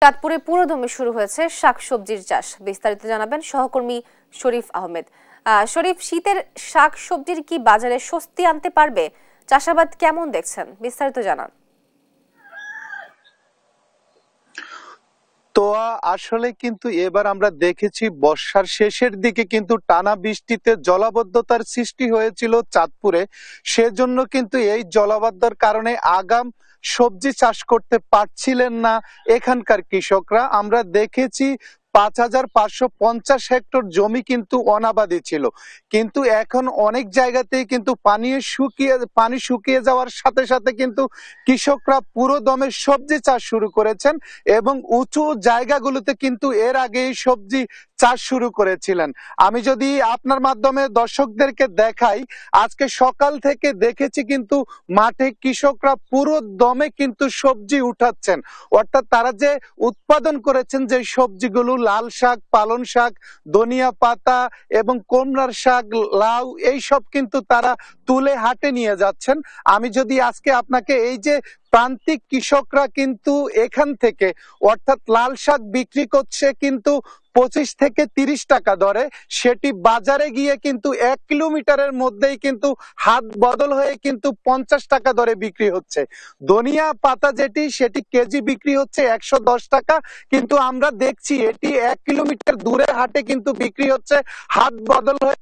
চাঁদপুরে পুরোদমে শুরু হয়েছে শাকসবজির চাষ। বিস্তারিত জানাবেন সহকর্মী শরীফ আহমেদ। শরীফ, শীতের শাকসবজির কি বাজারে স্বস্তি আনতে পারবে? চাষাবাদ কেমন দেখছেন, বিস্তারিত জানান। তো আসলে কিন্তু এবার আমরা দেখেছি বর্ষার শেষের দিকে কিন্তু টানা বৃষ্টিতে জলাবদ্ধতার সৃষ্টি হয়েছিল চাঁদপুরে। সেজন্য কিন্তু এই জলাবদ্ধতার কারণে আগাম সবজি চাষ করতে পারছিলেন না এখানকার কৃষকরা। আমরা দেখেছি 5,550 হেক্টর জমি কিন্তু অনাবাদি ছিল, কিন্তু এখন অনেক জায়গাতেই কিন্তু পানি শুকিয়ে যাওয়ার সাথে সাথে কিন্তু কৃষকরা পুরো দমে সবজি চাষ শুরু করেছেন এবং উঁচু জায়গাগুলোতে কিন্তু এর আগেই সবজি চাষ শুরু করেছিলেন। আমি যদি আপনার মাধ্যমে দর্শকদেরকে দেখাই, আজকে সকাল থেকে দেখেছি কিন্তু মাঠে কৃষকরা পুরো দমে কিন্তু সবজি উঠাচ্ছেন। অর্থাৎ তারা যে উৎপাদন করেছেন যে সবজিগুলো, লাল শাক, পালং শাক, ধনিয়া পাতা এবং কুমড়ার শাক, লাউ, এই সব কিন্তু তারা তুলে হাটে নিয়ে যাচ্ছেন। আমি যদি আজকে আপনাকে এই যে প্রান্তিক কৃষকরা কিন্তু এখান থেকে, অর্থাৎ লাল শাক বিক্রি করছে কিন্তু 25 থেকে 30 টাকা দরে, সেটি বাজারে গিয়ে কিন্তু 1 কিলোমিটারের মধ্যেই কিন্তু হাত বদল হয়ে কিন্তু 50 টাকা দরে বিক্রি হচ্ছে। ধনিয়া পাতা সেটি কেজি বিক্রি হচ্ছে 110 টাকা, কিন্তু আমরা দেখছি এটি 1 কিলোমিটার দূরে হাটে কিন্তু বিক্রি হচ্ছে হাত বদল হয়ে।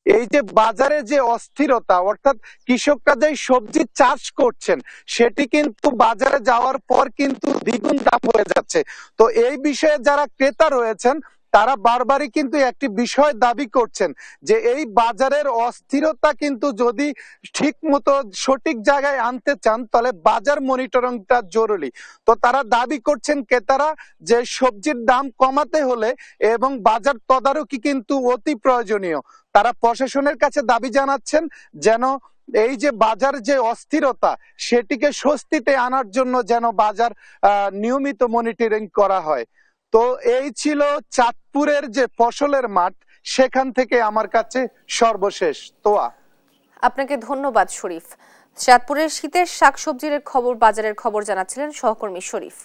এই যে বাজারে যে অস্থিরতা, অর্থাৎ কৃষকরা যে সবজি চাষ করছেন সেটি কিন্তু বাজারে যাওয়ার পর কিন্তু দ্বিগুণ দাম হয়ে যাচ্ছে। তো এই বিষয়ে যারা ক্রেতা রয়েছেন তারা বারবারই কিন্তু একটি বিষয় দাবি করছেন যে এই বাজারের অস্থিরতা কিন্তু যদি ঠিক মতো সঠিক জায়গায় আনতে চান তাহলে বাজার মনিটরিংটা জরুরি। তো তারা দাবি করছেন ক্রেতারা যে সবজির দাম কমাতে হলে এবং বাজার তদারকি কিন্তু অতি প্রয়োজনীয়। তারা প্রশাসনের কাছে দাবি জানাচ্ছেন যেন এই যে বাজার যে অস্থিরতা সেটিকে স্বস্তিতে আনার জন্য যেন বাজার নিয়মিত মনিটরিং করা হয়। তো এই ছিল চাঁদপুরের যে ফসলের মাঠ, সেখান থেকে আমার কাছে সর্বশেষ। তোয়া, আপনাকে ধন্যবাদ শরীফ। চাঁদপুরের শীতের শাকসবজির খবর, বাজারের খবর জানাচ্ছিলেন সহকর্মী শরীফ।